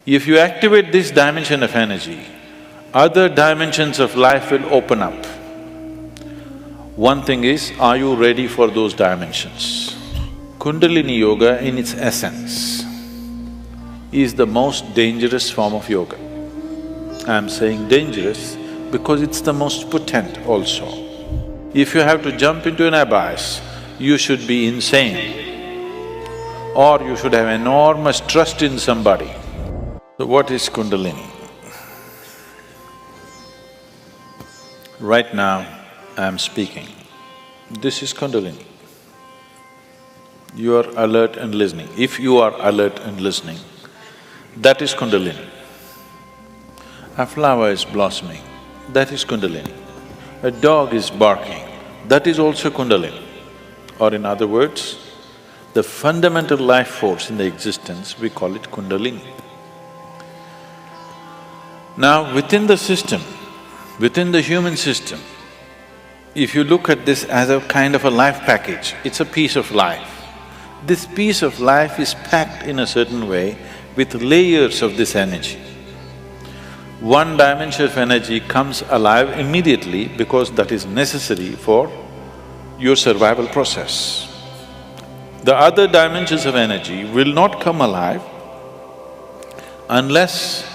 If you activate this dimension of energy, other dimensions of life will open up. One thing is, are you ready for those dimensions? Kundalini Yoga in its essence is the most dangerous form of yoga. I'm saying dangerous because it's the most potent also. If you have to jump into an abyss, you should be insane or you should have enormous trust in somebody. So what is Kundalini? Right now, I'm speaking. This is Kundalini. You are alert and listening. If you are alert and listening, that is Kundalini. A flower is blossoming, that is Kundalini. A dog is barking, that is also Kundalini. Or in other words, the fundamental life force in the existence, we call it Kundalini. Now, within the system, within the human system, if you look at this as a kind of a life package, it's a piece of life. This piece of life is packed in a certain way with layers of this energy. One dimension of energy comes alive immediately because that is necessary for your survival process. The other dimensions of energy will not come alive unless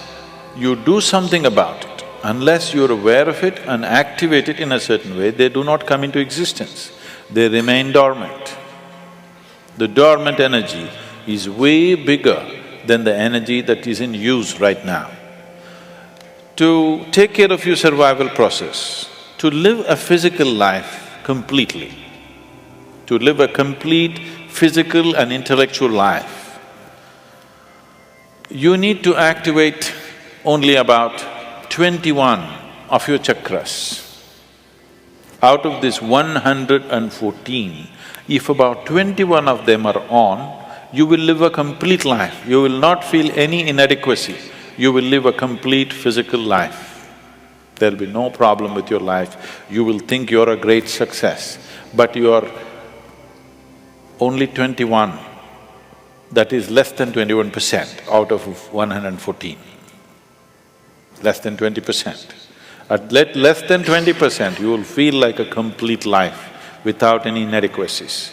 you do something about it. Unless you're aware of it and activate it in a certain way, they do not come into existence, they remain dormant. The dormant energy is way bigger than the energy that is in use right now. To take care of your survival process, to live a physical life completely, to live a complete physical and intellectual life, you need to activate only about 21 of your chakras. Out of this 114, if about 21 of them are on, you will live a complete life. You will not feel any inadequacy. You will live a complete physical life. There'll be no problem with your life. You will think you're a great success, but you are only 21. That is less than 21% out of 114. Less than 20%. At less than 20%, you will feel like a complete life without any inadequacies.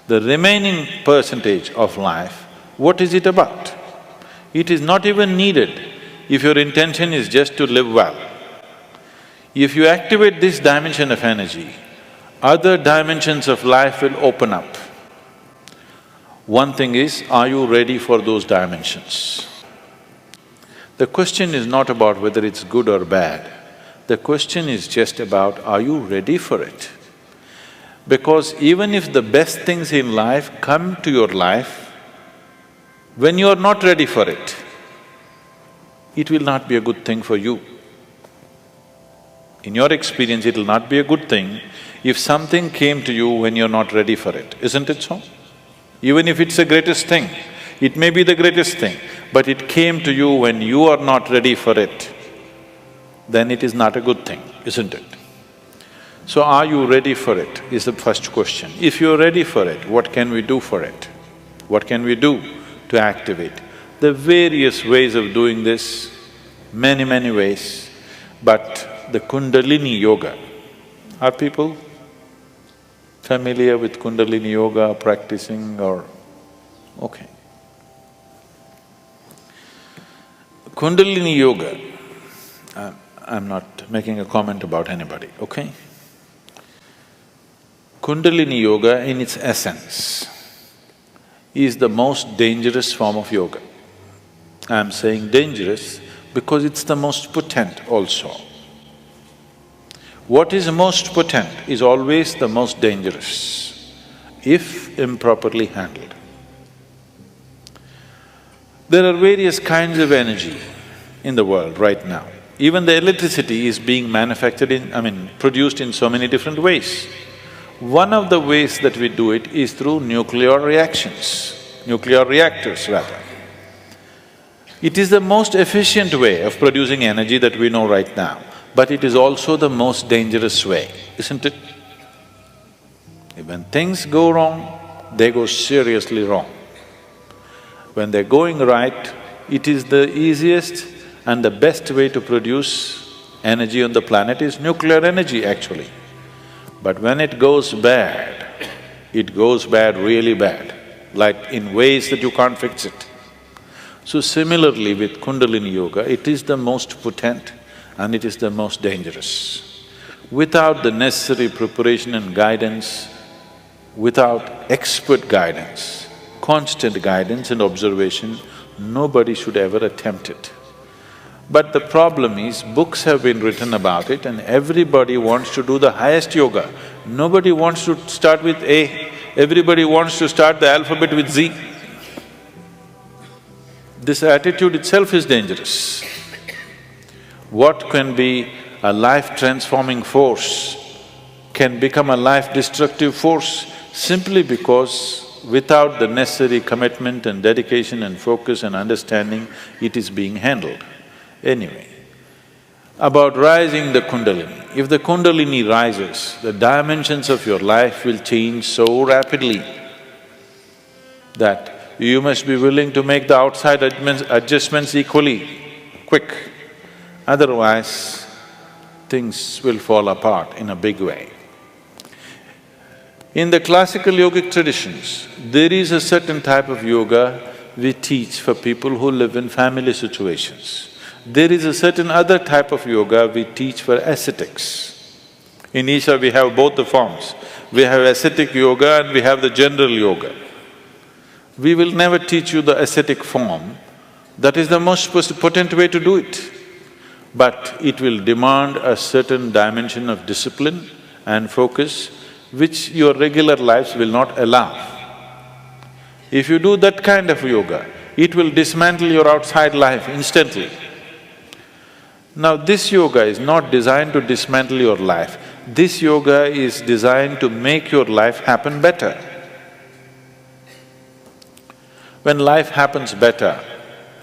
The remaining percentage of life, what is it about? It is not even needed if your intention is just to live well. If you activate this dimension of energy, other dimensions of life will open up. One thing is, are you ready for those dimensions? The question is not about whether it's good or bad. The question is just about, are you ready for it? Because even if the best things in life come to your life, when you are not ready for it, it will not be a good thing for you. In your experience, it will not be a good thing if something came to you when you're not ready for it, isn't it so? Even if it's the greatest thing, it may be the greatest thing, but it came to you when you are not ready for it, then it is not a good thing, isn't it? So are you ready for it is the first question. If you're ready for it, what can we do for it? What can we do to activate? There are various ways of doing this, many ways, but the Kundalini Yoga, are people familiar with Kundalini Yoga, practicing or… okay. Kundalini Yoga, I'm not making a comment about anybody, okay? Kundalini Yoga in its essence is the most dangerous form of yoga. I'm saying dangerous because it's the most potent also. What is most potent is always the most dangerous, if improperly handled. There are various kinds of energy in the world right now. Even the electricity is being produced in so many different ways. One of the ways that we do it is through nuclear reactions, nuclear reactors rather. It is the most efficient way of producing energy that we know right now, but it is also the most dangerous way, isn't it? When things go wrong, they go seriously wrong. When they're going right, it is the easiest and the best way to produce energy on the planet is nuclear energy actually. But when it goes bad really bad, like in ways that you can't fix it. So similarly with Kundalini Yoga, it is the most potent and it is the most dangerous. Without the necessary preparation and guidance, without expert guidance, constant guidance and observation, nobody should ever attempt it. But the problem is, books have been written about it and everybody wants to do the highest yoga. Nobody wants to start with A, everybody wants to start the alphabet with Z. This attitude itself is dangerous. What can be a life-transforming force can become a life-destructive force simply because without the necessary commitment and dedication and focus and understanding, it is being handled. Anyway, about rising the Kundalini. If the Kundalini rises, the dimensions of your life will change so rapidly that you must be willing to make the outside adjustments equally quick. Otherwise, things will fall apart in a big way. In the classical yogic traditions, there is a certain type of yoga we teach for people who live in family situations. There is a certain other type of yoga we teach for ascetics. In Isha we have both the forms. We have ascetic yoga and we have the general yoga. We will never teach you the ascetic form, that is the most potent way to do it. But it will demand a certain dimension of discipline and focus which your regular lives will not allow. If you do that kind of yoga, it will dismantle your outside life instantly. Now this yoga is not designed to dismantle your life, this yoga is designed to make your life happen better. When life happens better,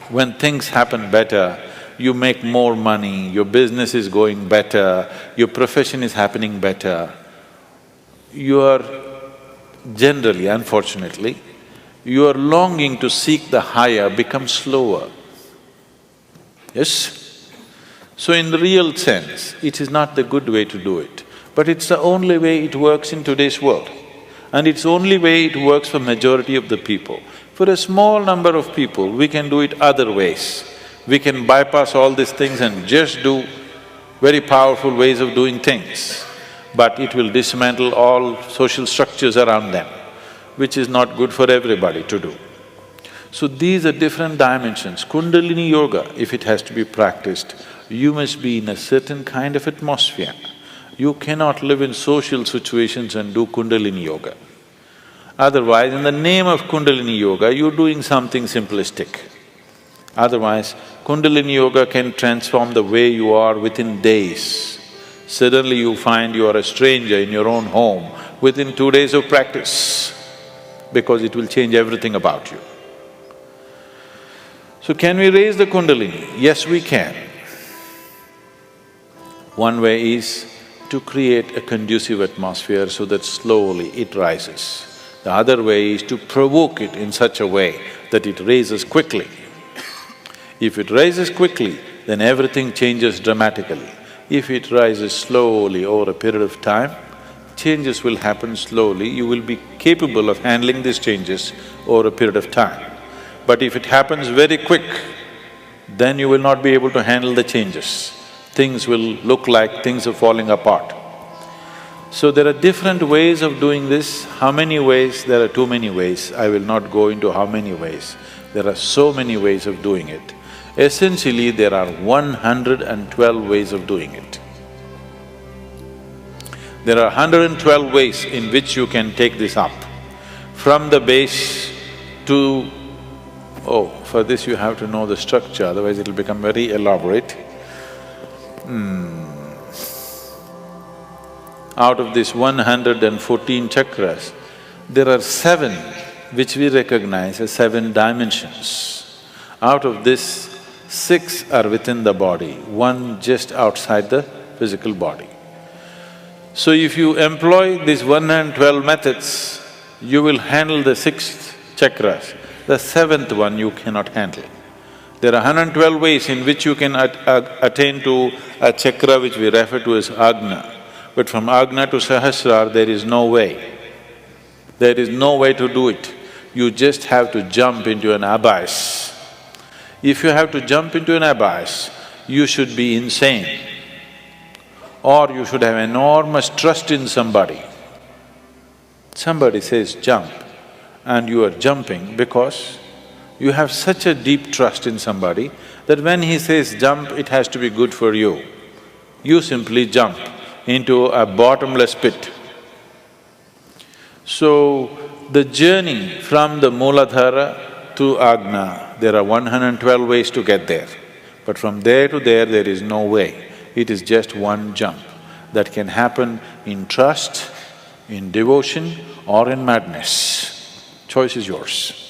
when things happen better, you make more money, your business is going better, your profession is happening better, your… generally, unfortunately, your longing to seek the higher becomes slower. Yes? So in the real sense, it is not the good way to do it, but it's the only way it works in today's world. And it's the only way it works for majority of the people. For a small number of people, we can do it other ways. We can bypass all these things and just do very powerful ways of doing things, but it will dismantle all social structures around them, which is not good for everybody to do. So these are different dimensions. Kundalini Yoga, if it has to be practiced, you must be in a certain kind of atmosphere. You cannot live in social situations and do Kundalini Yoga. Otherwise, in the name of Kundalini Yoga, you're doing something simplistic. Otherwise, Kundalini Yoga can transform the way you are within days. Suddenly you find you are a stranger in your own home within 2 days of practice, because it will change everything about you. So can we raise the Kundalini? Yes, we can. One way is to create a conducive atmosphere so that slowly it rises. The other way is to provoke it in such a way that it raises quickly. If it rises quickly, then everything changes dramatically. If it rises slowly over a period of time, changes will happen slowly, you will be capable of handling these changes over a period of time. But if it happens very quick, then you will not be able to handle the changes. Things will look like things are falling apart. So there are different ways of doing this. How many ways? There are too many ways. I will not go into how many ways. There are so many ways of doing it. Essentially, there are 112 ways of doing it. There are 112 ways in which you can take this up. From the base to… for this you have to know the structure, otherwise it'll become very elaborate. Out of these 114 chakras, there are 7 which we recognize as 7 dimensions. Out of this, 6 are within the body, 1 just outside the physical body. So if you employ these 112 methods, you will handle the 6th chakras. The 7th one you cannot handle. There are 112 ways in which you can attain to a chakra which we refer to as Agna. But from Agna to Sahasrara, there is no way. There is no way to do it. You just have to jump into an abyss. If you have to jump into an abyss, you should be insane. Or you should have enormous trust in somebody. Somebody says jump, and you are jumping because you have such a deep trust in somebody that when he says jump, it has to be good for you. You simply jump into a bottomless pit. So, the journey from the Mooladhara to Agna, there are 112 ways to get there. But from there to there is no way. It is just one jump that can happen in trust, in devotion or in madness. Choice is yours.